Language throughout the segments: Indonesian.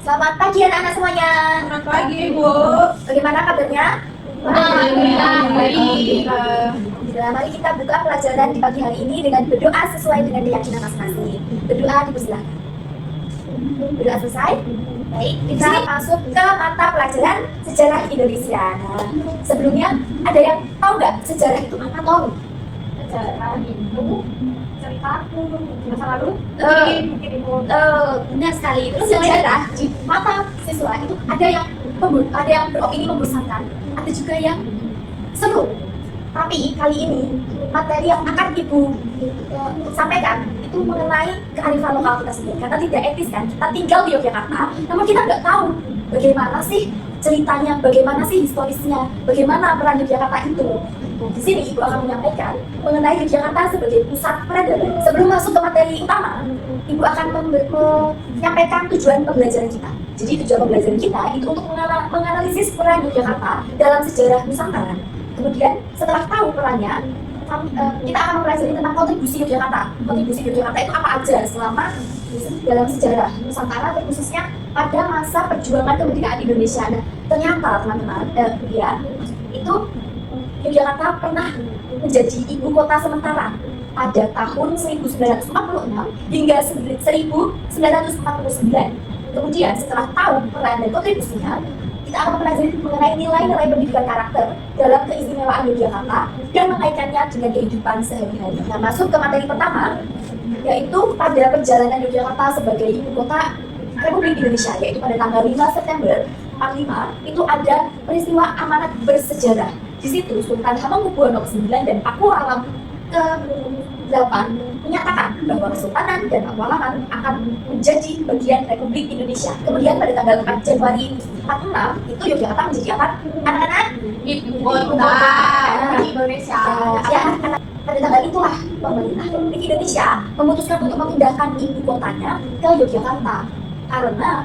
Selamat pagi anak-anak semuanya. Selamat pagi, Bu. Bagaimana kabarnya? Baik. Mari kita buka pelajaran di pagi hari ini dengan berdoa sesuai dengan keyakinan masing-masing. Berdoa dipersilakan. Berdoa selesai. Baik, kita masuk ke mata pelajaran sejarah Indonesia. Nah, sebelumnya ada yang tahu nggak sejarah itu apa? Tahu? Sejarah itu cerita masa lalu. Benar sekali. Terus sejarah di mata siswa itu ada yang beropini membosankan, ada juga yang seru. Tapi kali ini materi yang akan Ibu sampaikan itu mengenai kearifan lokal kita sendiri. Karena tidak etis kan, kita tinggal di Yogyakarta, namun kita nggak tahu bagaimana sih ceritanya, bagaimana sih historisnya, bagaimana peran Yogyakarta itu. Di sini Ibu akan menyampaikan mengenai Yogyakarta sebagai pusat peradaban. Sebelum masuk ke materi utama, Ibu akan menyampaikan tujuan pembelajaran kita. Jadi tujuan pembelajaran kita itu untuk menganalisis peran Yogyakarta dalam sejarah Nusantara. Kemudian setelah tahu perannya, kita akan mempelajari tentang kontribusi Yogyakarta. Kontribusi Yogyakarta itu apa aja selama dalam sejarah Nusantara, khususnya pada masa perjuangan kemerdekaan Indonesia. Nah, ternyata teman-teman, itu Yogyakarta pernah menjadi ibu kota sementara pada tahun 1946 hingga 1949. Kemudian setelah tahu peran dan kontribusinya, kita akan mempelajari mengenai nilai-nilai pendidikan karakter dalam keistimewaan Yogyakarta dan mengaitkannya dengan kehidupan sehari-hari. Nah, masuk ke materi pertama, yaitu pada perjalanan Yogyakarta sebagai ibu kota Republik Indonesia, yaitu pada tanggal 5 September 45, itu ada peristiwa amanat bersejarah. Di situ Sultan Hamengkubuwono ke-9 dan Paku Alam ke-8 menyatakan bahwa Kesultanan dan Pakualaman akan menjadi bagian Republik Indonesia. Kemudian pada tanggal 4 Januari 46 itu Yogyakarta menjadi apa? Anak-anak? Ibu kota Indonesia. Ya, pada tanggal itulah pemerintah Republik Indonesia memutuskan untuk memindahkan ibu kotanya ke Yogyakarta. Karena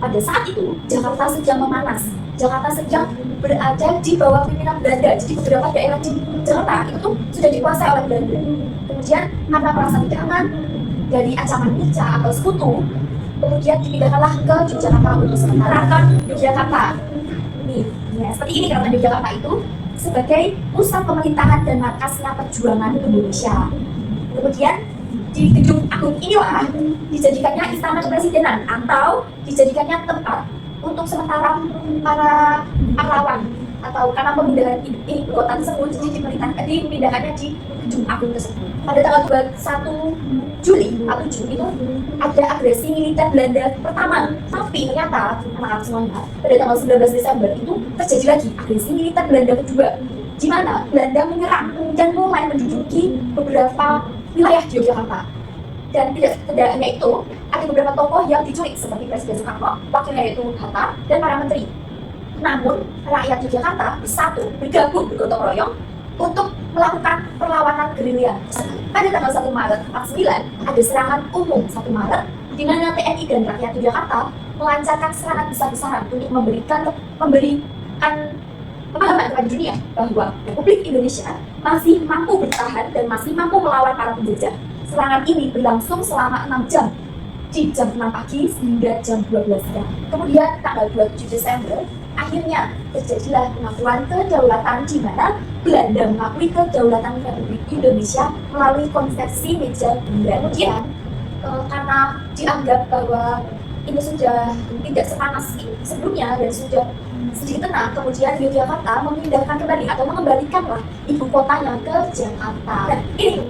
pada saat itu Jakarta sedang memanas. Jakarta sedang berada di bawah pimpinan Belanda. Jadi beberapa daerah di Jakarta itu sudah dikuasai oleh Belanda. Kemudian karena merasa tidak aman dari ancaman Mirca atau sekutu, kemudian dipindahkanlah ke Yogyakarta untuk sementara ke Yogyakarta. Seperti ini karena Yogyakarta itu sebagai pusat pemerintahan dan markasnya perjuangan Indonesia. Kemudian di Gedung Agung inilah dijadikannya istana kepresidenan atau dijadikannya tempat untuk sementara para pahlawan atau karena pemindahan ibu kota tersebut, jadi dipindahkannya di Gedung Agung tersebut. Pada tanggal 21 Juli atau Juni itu ada agresi militer Belanda pertama, tapi ternyata anak-anak semuanya pada tanggal 19 Desember itu terjadi lagi agresi militer Belanda kedua, di mana Belanda menyerang dan mulai menduduki beberapa wilayah di Yogyakarta. Dan tidak hanya itu, ada beberapa tokoh yang diculik seperti Presiden Soekarno, wakilnya yaitu Hatta, dan para menteri. Namun, rakyat Yogyakarta bersatu, bergabung, bergotong royong untuk melakukan perlawanan gerilya. Pada tanggal 1 Maret 49, ada serangan umum 1 Maret, di mana TNI dan rakyat Yogyakarta melancarkan serangan besar-besaran untuk memberikan pemahaman kepada dunia bahwa Republik Indonesia masih mampu bertahan dan masih mampu melawan para penjajah. Serangan ini berlangsung selama 6 jam, di jam 6 pagi hingga jam 12 siang. Kemudian tanggal 27 Desember, akhirnya terjadilah pengakuan kedaulatan di mana Belanda mengakui kedaulatan Republik Indonesia melalui konvensi Meja Bunda. Kemudian karena dianggap bahwa ini sudah tidak sepanas sebelumnya dan sudah sedikit tenang, kemudian Yogyakarta memindahkan kembali atau mengembalikanlah ibu kotanya ke Jakarta. Dan ini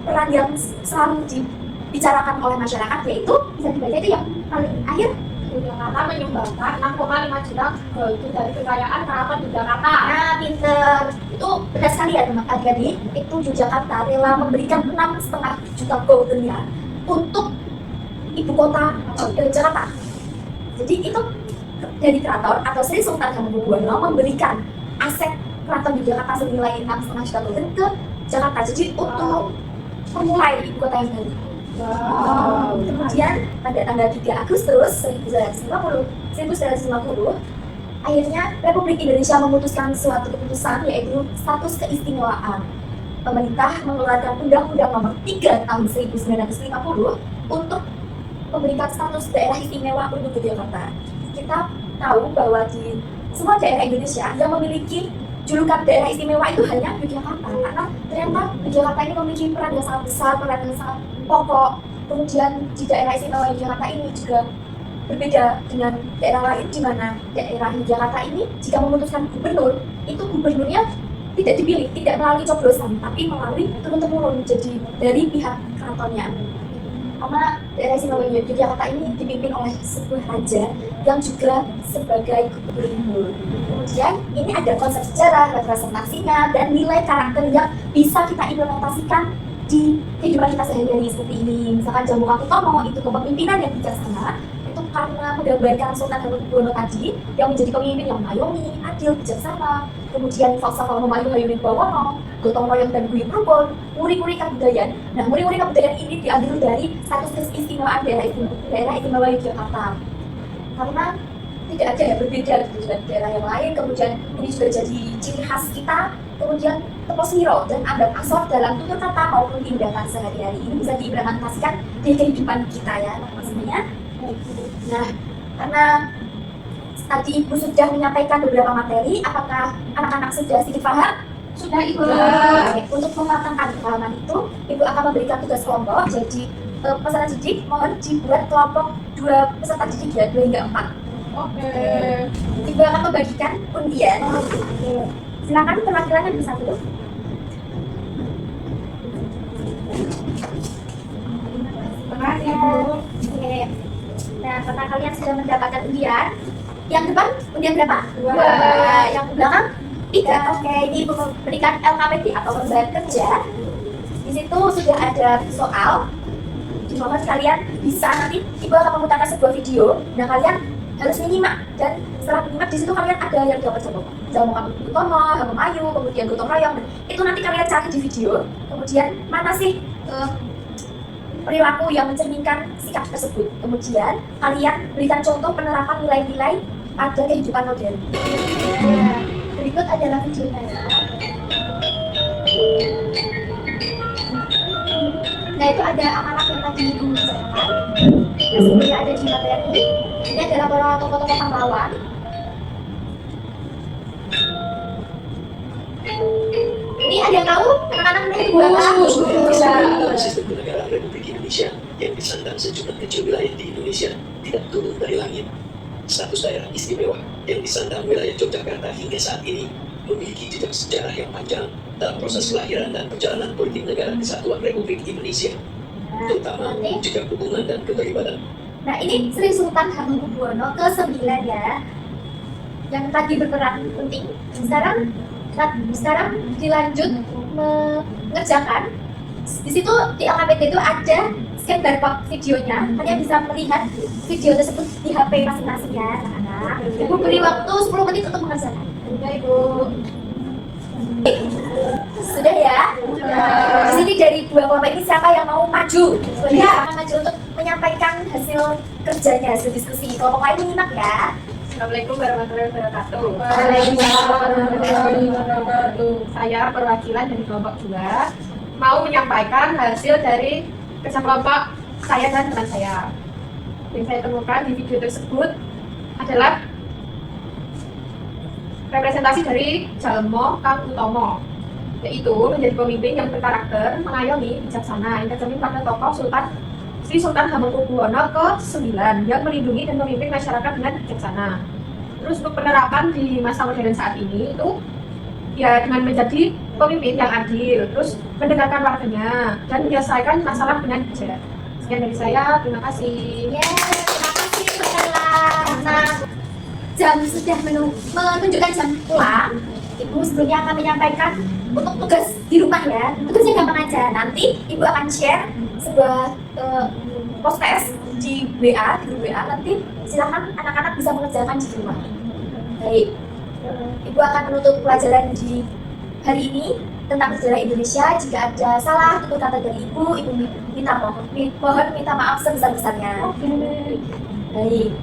peran yang selalu dibicarakan oleh masyarakat, yaitu bisa dibaca itu yang paling akhir, Yogyakarta menyumbangkan 6,5 juta dari kekayaan keraton Yogyakarta. Nah, pinter. Itu benar sekali ya teman adik-adik. Itu Yogyakarta rela memberikan 6,5 juta goldennya untuk ibu kota Jakarta. Jadi itu dari keraton atau Sri Sultan Hamengkubuwono memberikan aset keraton Yogyakarta senilai 6,5 juta golden ke Jakarta. Jadi untuk memulai ibu kota yang baru. Kemudian pada tanggal 3 Agustus 1950, akhirnya Republik Indonesia memutuskan suatu keputusan, yaitu status keistimewaan. Pemerintah mengeluarkan Undang-Undang Nomor 3 Tahun 1950 untuk memberikan status daerah istimewa untuk Yogyakarta. Kita tahu bahwa di semua daerah Indonesia yang memiliki julukan daerah istimewa itu hanya Yogyakarta, karena ternyata Yogyakarta ini memiliki peran yang sangat besar, peran yang sangat pokok. Kemudian di daerah istimewa Yogyakarta ini juga berbeda dengan daerah lain, di mana daerah Yogyakarta ini jika memutuskan gubernur, itu gubernurnya tidak dipilih, tidak melalui coblosan, tapi melalui turun-temurun, jadi dari pihak keratonnya. Karena daerah istimewa Yogyakarta ini dipimpin oleh sebuah raja yang juga sebagai gubernur. Kemudian ini ada konsep sejarah, representasinya, dan nilai karakter yang bisa kita implementasikan di kehidupan kita sehari-hari seperti ini. Misalkan Jambu Kakutomo itu kepemimpinan yang bijaksana, itu karena menggambarkan Sultan Hamengkubuwono tadi yang menjadi pemimpin yang mengayomi, adil, bijaksana. Kemudian falsafah Memayu Hayuning Bawono, gotong royong dan guyub rukun, muri-muri kebudayaan. Nah, muri-muri kebudayaan ini diambil dari status keistimewaan daerah istimewa Yogyakarta. Karena tidak ada yang berbeda dengan daerah yang lain. Kemudian ini juga jadi ciri khas kita. Kemudian Teposmiro dan adab asor dalam tutur kata maupun tindakan sehari-hari ini bisa diimplementasikan di kehidupan kita ya, maksudnya. Nah, karena tadi Ibu sudah menyampaikan beberapa materi, apakah anak-anak sudah sedikit paham? Sudah Ibu. Untuk mematangkan pemahaman itu, Ibu akan memberikan tugas kelompok. Jadi peserta didik mohon dibuat kelompok 2 peserta didik ya, 2 hingga 4. Oke. Ibu akan membagikan undian. Silakan perwakilannya bisa dulu. Terima kasih Ibu. Oke. Nah, karena kalian sudah mendapatkan undian, yang depan undian berapa? 2. Yang belakang 3. Oke, ini Ibu memberikan LKPD atau lembaran kerja. Di situ sudah ada soal. Dimohon kalian bisa nanti Ibu akan memutarkan sebuah video. Nah, kalian harus menyimak, dan setelah menyimak di situ kalian ada yang dapat Jambu Kakutomo, Hamemayu, kemudian gotong royong. Itu nanti kalian cari di video. Kemudian mana sih perilaku yang mencerminkan sikap tersebut. Kemudian kalian berikan contoh penerapan nilai-nilai pada kehidupan modern. Nah, berikut adalah videonya. Nah, itu ada amanat yang tadi Ibu sampaikan. Yang sebenarnya ada di materi. Ini adalah para tokoh-tokoh pahlawan. Ini ada yang tahu anak-anak ini berapa? Sistem kenegaraan Republik Indonesia yang disandang sejumlah kecil wilayah di Indonesia tidak turun dari langit. Status daerah istimewa yang disandang wilayah Yogyakarta hingga saat ini memiliki jejak sejarah yang panjang dalam proses kelahiran dan perjalanan politik negara kesatuan Republik Indonesia, terutama jika hubungan dan keterlibatan. Nah, ini Sri Sultan Hamengkubuwono ke-9 ya, yang tadi berperan penting. Sekarang dilanjut mengerjakan. Di situ di LKPD itu ada scan barcode videonya. Kalian bisa melihat video tersebut di HP masing-masing ya, anak-anak. Ibu beri waktu 10 menit untuk mengerjakan. Sudah Ibu. Sudah ya? Di sini dari 2 kelompok ini siapa yang mau maju? Sudah maju untuk menyampaikan hasil kerjanya, hasil diskusi. Kelompok lain menyimak ya. Assalamualaikum warahmatullahi wabarakatuh. Waalaikumsalam warahmatullahi wabarakatuh. Saya perwakilan dari kelompok 2 mau menyampaikan hasil dari kerja kelompok saya dan teman saya. Yang saya temukan di video tersebut adalah representasi dari Jalmo Kakutomo, yaitu menjadi pemimpin yang berkarakter, mengayomi, bijaksana, yang tercermin pada tokoh Sri Sultan Hamengkubuwono ke-9 yang melindungi dan memimpin masyarakat dengan bijaksana. Terus untuk penerapan di masa modern saat ini itu ya dengan menjadi pemimpin yang adil, terus mendengarkan warganya dan menyelesaikan masalah dengan bijak. Sekian dari saya, terima kasih. Ya, terima kasih karena jam sudah menunjukkan jam pulang. Ibu sebelumnya akan menyampaikan untuk tugas di rumah ya. Tugasnya gampang aja. Nanti Ibu akan share sebuah post test di WA, di grup WA. Nanti silakan anak-anak bisa mengerjakan di rumah. Baik, Ibu akan menutup pelajaran di hari ini tentang sejarah Indonesia. Jika ada salah tutur kata dari Ibu mohon minta maaf sebesar-besarnya. Baik.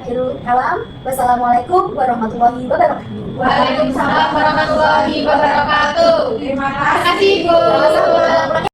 Akhirul kalam, wassalamualaikum warahmatullahi wabarakatuh. Waalaikumsalam warahmatullahi wabarakatuh. Terima kasih, Bu.